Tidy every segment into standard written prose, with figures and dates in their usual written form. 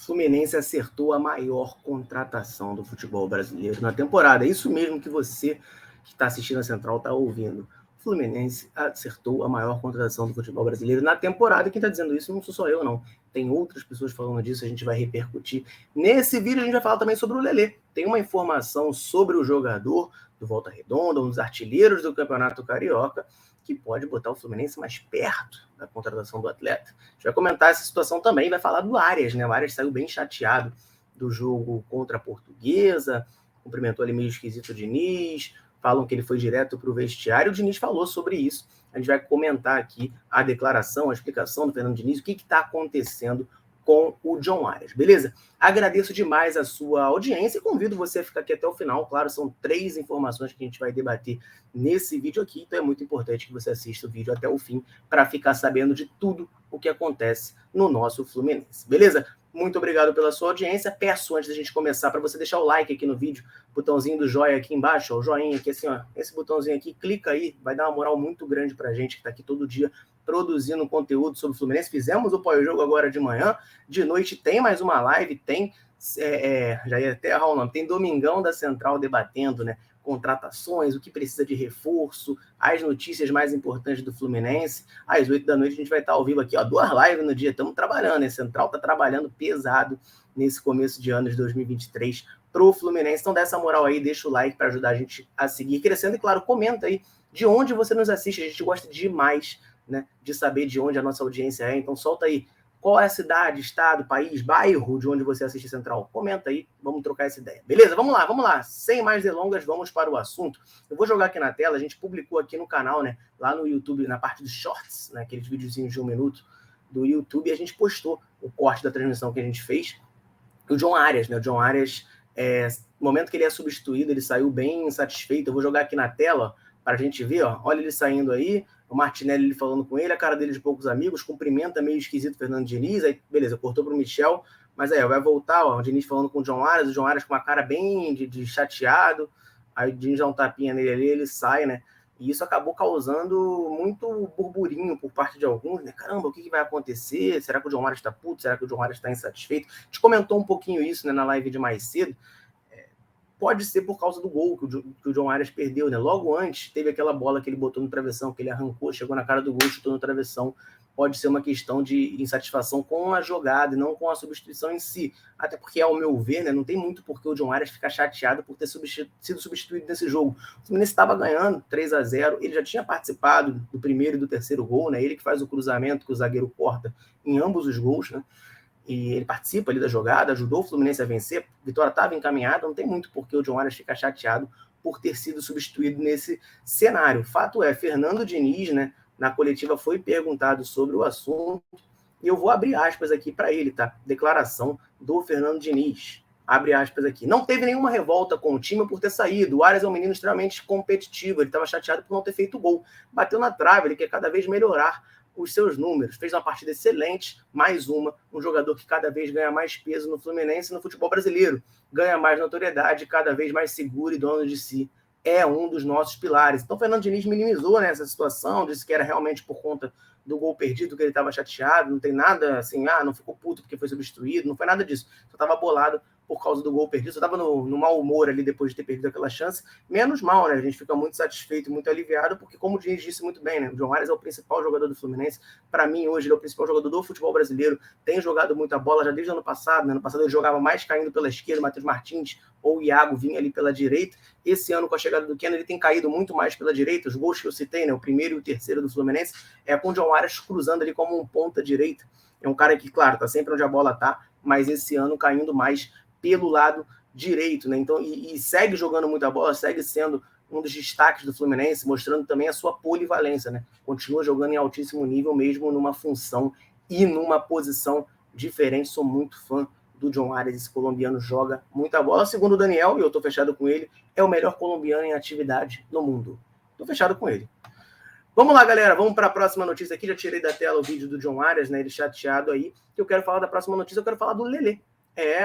Fluminense acertou a maior contratação do futebol brasileiro na temporada. É isso mesmo que você que está assistindo a Central está ouvindo. O Fluminense acertou a maior contratação do futebol brasileiro na temporada. Quem está dizendo isso não sou só eu, não. Tem outras pessoas falando disso, a gente vai repercutir. Nesse vídeo a gente vai falar também sobre o Lelê. Tem uma informação sobre o jogador do Volta Redonda, um dos artilheiros do Campeonato Carioca, que pode botar o Fluminense mais perto da contratação do atleta. A gente vai comentar essa situação também, vai falar do Arias, né? O Arias saiu bem chateado do jogo contra a Portuguesa, cumprimentou ali meio esquisito o Diniz, falam que ele foi direto para o vestiário, o Diniz falou sobre isso. A gente vai comentar aqui a declaração, a explicação do Fernando Diniz, o que está acontecendo com o John Arias, beleza? Agradeço demais a sua audiência e convido você a ficar aqui até o final. Claro, são 3 informações que a gente vai debater nesse vídeo aqui, então é muito importante que você assista o vídeo até o fim para ficar sabendo de tudo o que acontece no nosso Fluminense, beleza? Muito obrigado pela sua audiência. Peço, antes da gente começar, para você deixar o like aqui no vídeo, botãozinho do joia aqui embaixo, ó, o joinha aqui assim, ó, esse botãozinho aqui, clica aí, vai dar uma moral muito grande para a gente que está aqui todo dia produzindo conteúdo sobre o Fluminense. Fizemos o pós-jogo agora de manhã, de noite tem mais uma live, tem, já ia até errar o nome, tem Domingão da Central debatendo, né, contratações, o que precisa de reforço, as notícias mais importantes do Fluminense. Às 8 da noite a gente vai estar ao vivo aqui, ó, 2 lives no dia, estamos trabalhando, né? Central está trabalhando pesado nesse começo de ano de 2023 pro Fluminense. Então dá essa moral aí, deixa o like para ajudar a gente a seguir crescendo e, claro, comenta aí de onde você nos assiste, a gente gosta demais, né, de saber de onde a nossa audiência é, então solta aí qual é a cidade, estado, país, bairro de onde você assiste Central. Comenta aí, vamos trocar essa ideia. Beleza? Vamos lá. Sem mais delongas, vamos para o assunto. Eu vou jogar aqui na tela, a gente publicou aqui no canal, né, lá no YouTube, na parte dos shorts, né, aqueles videozinhos de 1 minuto do YouTube, e a gente postou o corte da transmissão que a gente fez. O John Arias, né? O John Arias, no momento que ele é substituído, ele saiu bem insatisfeito. Eu vou jogar aqui na tela para a gente ver, ó. Olha ele saindo aí, o Martinelli ele falando com ele, a cara dele de poucos amigos, cumprimenta meio esquisito o Fernando Diniz, aí beleza, cortou para o Michel, mas aí ó, vai voltar, ó, o Diniz falando com o John Arias com uma cara bem de chateado, aí o Diniz dá um tapinha nele ali, ele sai, né? E isso acabou causando muito burburinho por parte de alguns, né? Caramba, o que vai acontecer? Será que o John Arias está puto? Será que o John Arias está insatisfeito? A gente comentou um pouquinho isso, né, na live de mais cedo. Pode ser por causa do gol que o John Arias perdeu, né? Logo antes, teve aquela bola que ele botou no travessão, que ele arrancou, chegou na cara do gol, chutou no travessão. Pode ser uma questão de insatisfação com a jogada e não com a substituição em si. Até porque, ao meu ver, né, não tem muito por que o John Arias ficar chateado por ter sido substituído nesse jogo. O Fluminense estava ganhando 3-0, ele já tinha participado do primeiro e do terceiro gol, né? Ele que faz o cruzamento que o zagueiro corta em ambos os gols, né? E ele participa ali da jogada, ajudou o Fluminense a vencer, a vitória estava encaminhada, não tem muito por que o John Arias ficar chateado por ter sido substituído nesse cenário. Fato é, Fernando Diniz, né, na coletiva foi perguntado sobre o assunto, e eu vou abrir aspas aqui para ele, tá? Declaração do Fernando Diniz. Abre aspas aqui. Não teve nenhuma revolta com o time por ter saído. O Arias é um menino extremamente competitivo, ele estava chateado por não ter feito gol. Bateu na trave, ele quer cada vez melhorar os seus números, fez uma partida excelente, mais um jogador que cada vez ganha mais peso no Fluminense e no futebol brasileiro, ganha mais notoriedade, cada vez mais seguro e dono de si, é um dos nossos pilares. Então o Fernando Diniz minimizou, né, essa situação, disse que era realmente por conta do gol perdido que ele estava chateado, não tem nada assim, não ficou puto porque foi substituído, não foi nada disso, só estava bolado por causa do gol perdido, só estava no mau humor ali depois de ter perdido aquela chance, menos mal, né, a gente fica muito satisfeito, muito aliviado, porque como o Diniz disse muito bem, né, o John Arias é o principal jogador do Fluminense, para mim hoje ele é o principal jogador do futebol brasileiro, tem jogado muita bola já desde o ano passado, né, ano passado ele jogava mais caindo pela esquerda, Matheus Martins ou o Iago vinha ali pela direita, esse ano com a chegada do Keno ele tem caído muito mais pela direita, os gols que eu citei, né, o primeiro e o terceiro do Fluminense, é com o John Arias cruzando ali como um ponta direita, é um cara que, claro, tá sempre onde a bola tá, mas esse ano caindo mais pelo lado direito, né? Então, e segue jogando muita bola, segue sendo um dos destaques do Fluminense, mostrando também a sua polivalência, né? Continua jogando em altíssimo nível, mesmo numa função e numa posição diferente. Sou muito fã do John Arias, esse colombiano joga muita bola. Segundo o Daniel, e eu tô fechado com ele, é o melhor colombiano em atividade no mundo. Tô fechado com ele. Vamos lá, galera, vamos para a próxima notícia aqui. Já tirei da tela o vídeo do John Arias, né? Ele chateado aí. Que eu quero falar da próxima notícia, eu quero falar do Lelê.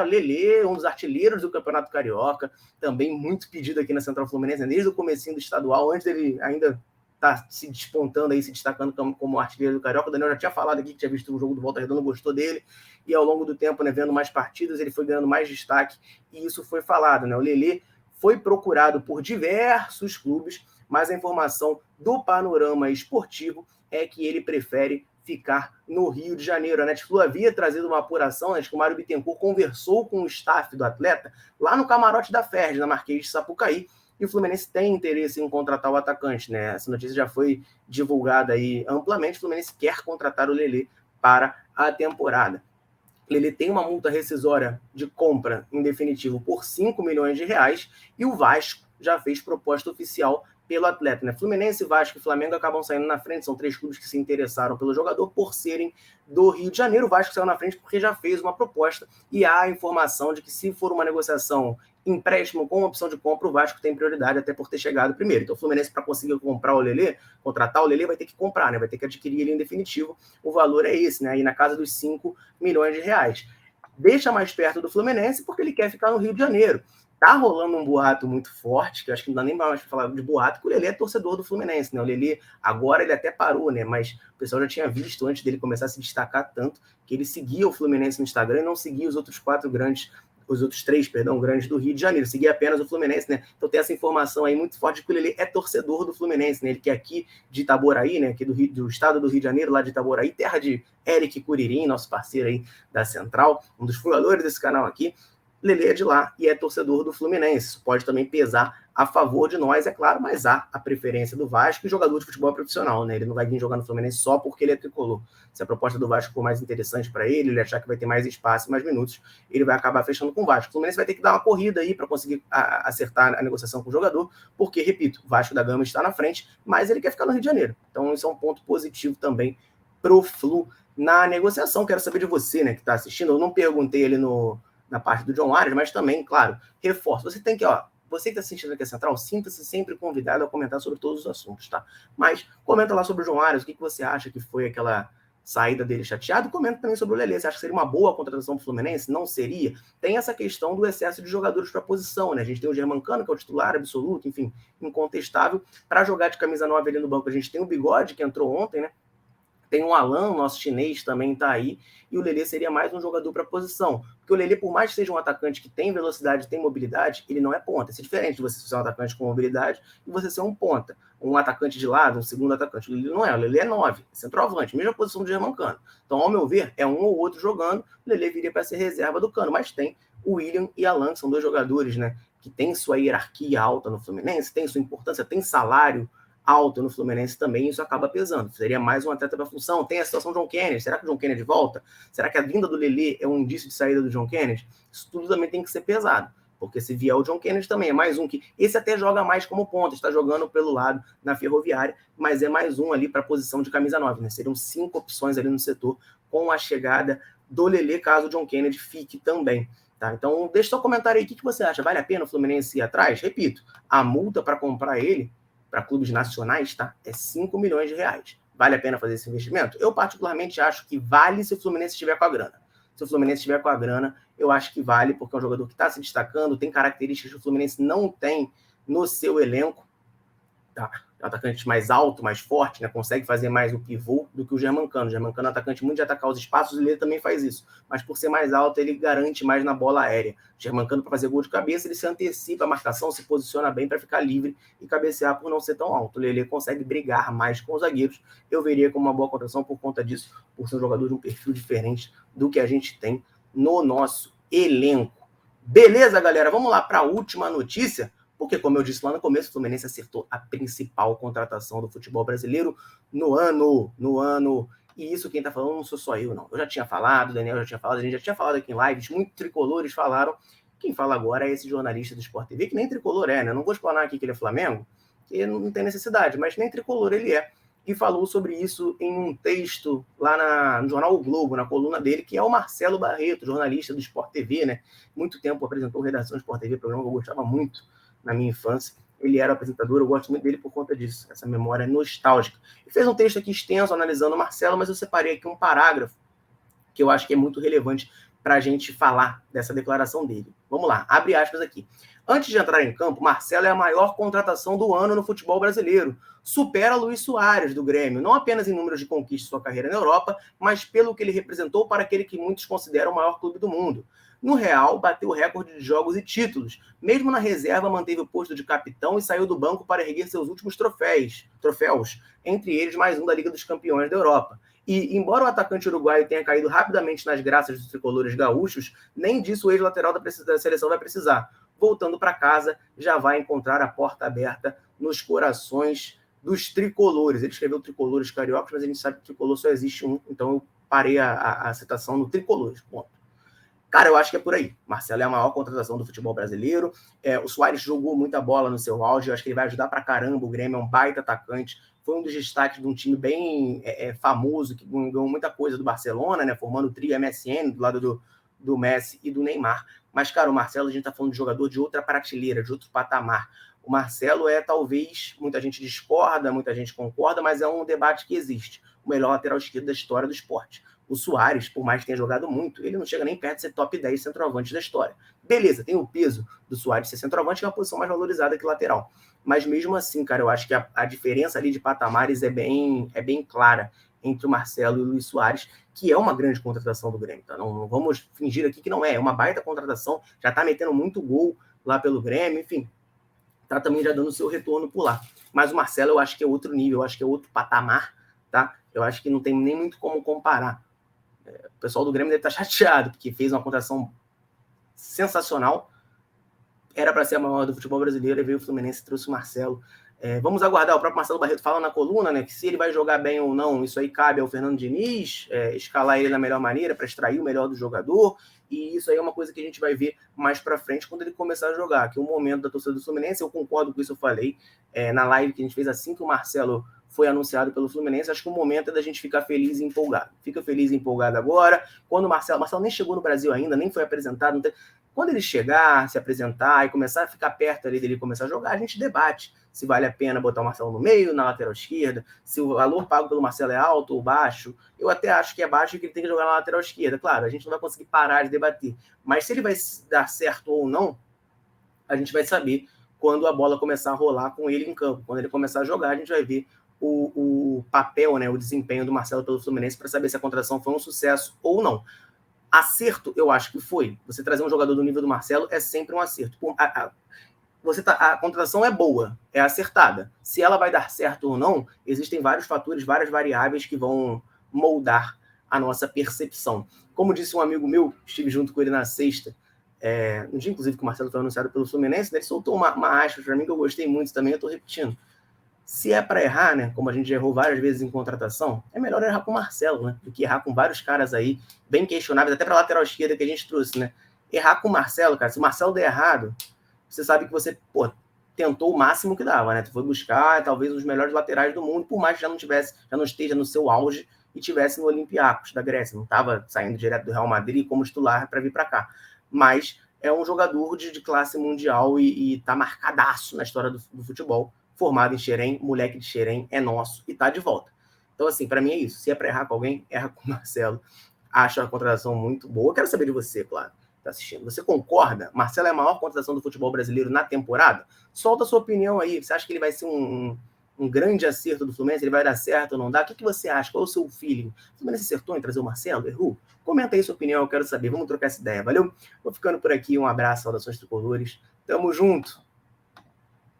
O Lelê, um dos artilheiros do Campeonato Carioca, também muito pedido aqui na Central Fluminense, desde o comecinho do estadual, antes dele ainda está se despontando aí, se destacando como artilheiro do Carioca. O Daniel já tinha falado aqui que tinha visto o jogo do Volta Redonda, gostou dele, e ao longo do tempo, né, vendo mais partidas, ele foi ganhando mais destaque, e isso foi falado, né? O Lelê foi procurado por diversos clubes, mas a informação do panorama esportivo é que ele prefere ficar no Rio de Janeiro. A Netflix havia trazido uma apuração, né, de que o Mário Bittencourt conversou com o staff do atleta lá no camarote da Ferdi, na Marquês de Sapucaí, e o Fluminense tem interesse em contratar o atacante, né? Essa notícia já foi divulgada aí amplamente. O Fluminense quer contratar o Lelê para a temporada. O Lelê tem uma multa rescisória de compra, em definitivo, por 5 milhões de reais, e o Vasco já fez proposta oficial pelo atleta, né? Fluminense, Vasco e Flamengo acabam saindo na frente, são 3 clubes que se interessaram pelo jogador por serem do Rio de Janeiro. O Vasco saiu na frente porque já fez uma proposta, e há a informação de que, se for uma negociação empréstimo com opção de compra, o Vasco tem prioridade, até por ter chegado primeiro. Então o Fluminense, para conseguir comprar o Lelê, contratar o Lelê, vai ter que comprar, né? Vai ter que adquirir ele em definitivo. O valor é esse, né? Aí na casa dos 5 milhões de reais. Deixa mais perto do Fluminense porque ele quer ficar no Rio de Janeiro. Tá rolando um boato muito forte, que eu acho que não dá nem mais para falar de boato, que o Lelê é torcedor do Fluminense, né? O Lelê, agora ele até parou, né? Mas o pessoal já tinha visto, antes dele começar a se destacar tanto, que ele seguia o Fluminense no Instagram e não seguia os outros 3 grandes do Rio de Janeiro, seguia apenas o Fluminense, né? Então tem essa informação aí muito forte de que o Lelê é torcedor do Fluminense, né? Ele que é aqui de Itaboraí, né? Aqui do estado do Rio de Janeiro, lá de Itaboraí, terra de Eric Curirim, nosso parceiro aí da Central, um dos fundadores desse canal aqui. Lelê é de lá e é torcedor do Fluminense. Isso pode também pesar a favor de nós, é claro, mas há a preferência do Vasco, e jogador de futebol profissional, né? Ele não vai vir jogar no Fluminense só porque ele é tricolor. Se a proposta do Vasco for mais interessante para ele achar que vai ter mais espaço e mais minutos, ele vai acabar fechando com o Vasco. O Fluminense vai ter que dar uma corrida aí para conseguir acertar a negociação com o jogador, porque, repito, o Vasco da Gama está na frente, mas ele quer ficar no Rio de Janeiro. Então isso é um ponto positivo também pro Flu na negociação. Quero saber de você, né, que está assistindo. Eu não perguntei ali na parte do John Arias, mas também, claro, reforço. Você tem que, você que está assistindo aqui a Central, sinta-se sempre convidado a comentar sobre todos os assuntos, tá? Mas comenta lá sobre o John Arias, o que você acha que foi aquela saída dele chateado. Comenta também sobre o Lelê. Você acha que seria uma boa contratação do Fluminense? Não seria? Tem essa questão do excesso de jogadores para a posição, né? A gente tem o Germancano, que é o titular absoluto, enfim, incontestável. Para jogar de camisa 9 ali no banco, a gente tem o Bigode, que entrou ontem, né? Tem o Alan, nosso chinês, também está aí, e o Lelê seria mais um jogador para a posição. Porque o Lelê, por mais que seja um atacante que tem velocidade, tem mobilidade, ele não é ponta. Isso é diferente de você ser um atacante com mobilidade e você ser um ponta. Um atacante de lado, um segundo atacante. O Lelê não é, o Lelê é 9, centroavante, mesma posição do Germancano. Então, ao meu ver, é um ou outro jogando, o Lelê viria para ser reserva do Cano, mas tem o William e Alan, que são 2 jogadores, né, que têm sua hierarquia alta no Fluminense, tem sua importância, tem salário alto no Fluminense também, isso acaba pesando. Seria mais um atleta para a função. Tem a situação do John Kennedy. Será que o John Kennedy volta? Será que a vinda do Lelê é um indício de saída do John Kennedy? Isso tudo também tem que ser pesado, porque se vier o John Kennedy também é mais um que... Esse até joga mais como ponta, está jogando pelo lado na Ferroviária, mas é mais um ali para a posição de camisa 9, né? Seriam 5 opções ali no setor com a chegada do Lelê, caso o John Kennedy fique também. Tá? Então, deixa seu comentário aí. O que você acha? Vale a pena o Fluminense ir atrás? Repito, a multa para comprar ele para clubes nacionais, tá? É 5 milhões de reais. Vale a pena fazer esse investimento? Eu, particularmente, acho que vale se o Fluminense estiver com a grana. Se o Fluminense estiver com a grana, eu acho que vale, porque é um jogador que está se destacando, tem características que o Fluminense não tem no seu elenco. Tá? É um atacante mais alto, mais forte, né? Consegue fazer mais o pivô do que o Germancano. O Germancano é um atacante muito de atacar os espaços, e ele também faz isso. Mas por ser mais alto, ele garante mais na bola aérea. O Germancano, para fazer gol de cabeça, ele se antecipa a marcação, se posiciona bem para ficar livre e cabecear por não ser tão alto. O Lelê consegue brigar mais com os zagueiros. Eu veria como uma boa contratação por conta disso, por ser um jogador de um perfil diferente do que a gente tem no nosso elenco. Beleza, galera? Vamos lá para a última notícia. Porque, como eu disse lá no começo, o Fluminense acertou a principal contratação do futebol brasileiro no ano. E isso quem está falando não sou só eu, não. Eu já tinha falado, o Daniel já tinha falado, a gente já tinha falado aqui em lives, muitos tricolores falaram. Quem fala agora é esse jornalista do Sport TV, que nem tricolor é, né? Não vou explanar aqui que ele é Flamengo, que não tem necessidade, mas nem tricolor ele é. E falou sobre isso em um texto lá no jornal O Globo, na coluna dele, que é o Marcelo Barreto, jornalista do Sport TV, né? Muito tempo apresentou Redação Sport TV, programa que eu gostava muito na minha infância. Ele era apresentador, eu gosto muito dele por conta disso, essa memória nostálgica. Ele fez um texto aqui extenso analisando o Marcelo, mas eu separei aqui um parágrafo que eu acho que é muito relevante para a gente falar dessa declaração dele. Vamos lá, abre aspas aqui. Antes de entrar em campo, Marcelo é a maior contratação do ano no futebol brasileiro. Supera Luis Soares, do Grêmio, não apenas em números de conquista de sua carreira na Europa, mas pelo que ele representou para aquele que muitos consideram o maior clube do mundo. No Real, bateu o recorde de jogos e títulos. Mesmo na reserva, manteve o posto de capitão e saiu do banco para erguer seus últimos troféus, entre eles mais um da Liga dos Campeões da Europa. E, embora o atacante uruguaio tenha caído rapidamente nas graças dos tricolores gaúchos, nem disso o ex-lateral da seleção vai precisar. Voltando para casa, já vai encontrar a porta aberta nos corações dos tricolores. Ele escreveu tricolores cariocas, mas a gente sabe que tricolor só existe um, então eu parei a citação no tricolores, ponto. Cara, eu acho que é por aí. Marcelo é a maior contratação do futebol brasileiro. O Soares jogou muita bola no seu auge. Eu acho que ele vai ajudar pra caramba. O Grêmio é um baita atacante. Foi um dos destaques de um time bem famoso, que ganhou muita coisa do Barcelona, né? Formando o trio MSN do lado do Messi e do Neymar. Mas, cara, o Marcelo, a gente tá falando de jogador de outra prateleira, de outro patamar. O Marcelo talvez, muita gente discorda, muita gente concorda, mas é um debate que existe. O melhor lateral esquerdo da história do esporte. O Soares, por mais que tenha jogado muito, ele não chega nem perto de ser top 10 centroavante da história. Beleza, tem o peso do Soares ser centroavante, que é uma posição mais valorizada que lateral. Mas mesmo assim, cara, eu acho que a diferença ali de patamares é bem clara entre o Marcelo e o Luis Soares, que é uma grande contratação do Grêmio. Tá? Não vamos fingir aqui que não é. É uma baita contratação, já tá metendo muito gol lá pelo Grêmio, enfim. Tá também já dando o seu retorno por lá. Mas o Marcelo eu acho que é outro nível, eu acho que é outro patamar, tá? Eu acho que não tem nem muito como comparar. O pessoal do Grêmio deve estar chateado, porque fez uma contratação sensacional. Era para ser a maior do futebol brasileiro, e veio o Fluminense e trouxe o Marcelo. Vamos aguardar, o próprio Marcelo Barreto fala na coluna, né, que se ele vai jogar bem ou não, isso aí cabe ao Fernando Diniz, escalar ele da melhor maneira para extrair o melhor do jogador, e isso aí é uma coisa que a gente vai ver mais para frente quando ele começar a jogar, que o momento da torcida do Fluminense, eu concordo com isso, eu falei na live que a gente fez assim que o Marcelo foi anunciado pelo Fluminense, acho que o momento é da gente ficar feliz e empolgado. Fica feliz e empolgado agora. Quando o Marcelo nem chegou no Brasil ainda, nem foi apresentado. Quando ele chegar, se apresentar e começar a ficar perto ali dele começar a jogar, a gente debate se vale a pena botar o Marcelo no meio, na lateral esquerda, se o valor pago pelo Marcelo é alto ou baixo. Eu até acho que é baixo e que ele tem que jogar na lateral esquerda. Claro, a gente não vai conseguir parar de debater. Mas se ele vai dar certo ou não, a gente vai saber quando a bola começar a rolar com ele em campo. Quando ele começar a jogar, a gente vai ver o papel, né, o desempenho do Marcelo pelo Fluminense para saber se a contratação foi um sucesso ou não. Acerto, eu acho que foi. Você trazer um jogador do nível do Marcelo é sempre um acerto. A contratação é boa, é acertada. Se ela vai dar certo ou não, existem vários fatores, várias variáveis que vão moldar a nossa percepção. Como disse um amigo meu, estive junto com ele na sexta, no dia, inclusive, que o Marcelo foi anunciado pelo Fluminense, né, ele soltou uma aspa para mim que eu gostei muito também, eu estou repetindo. Se é para errar, né, como a gente já errou várias vezes em contratação, é melhor errar com o Marcelo, né, do que errar com vários caras aí, bem questionáveis, até para a lateral esquerda que a gente trouxe, né. Errar com o Marcelo, cara, se o Marcelo der errado, você sabe que você, tentou o máximo que dava, né, tu foi buscar talvez os melhores laterais do mundo, por mais que já não esteja no seu auge e tivesse no Olympiacos da Grécia, não estava saindo direto do Real Madrid como titular para vir para cá, mas é um jogador de classe mundial e tá marcadaço na história do futebol, formado em Xerém, moleque de Xerém, é nosso e tá de volta. Então, assim, para mim é isso. Se é para errar com alguém, erra com o Marcelo. Acho a contratação muito boa. Quero saber de você, claro, tá assistindo. Você concorda? Marcelo é a maior contratação do futebol brasileiro na temporada? Solta a sua opinião aí. Você acha que ele vai ser um grande acerto do Fluminense? Ele vai dar certo ou não dá? O que você acha? Qual é o seu feeling? O Fluminense acertou em trazer o Marcelo? Errou? Comenta aí sua opinião, eu quero saber. Vamos trocar essa ideia, valeu? Vou ficando por aqui. Um abraço, saudações tricolores. Tamo junto.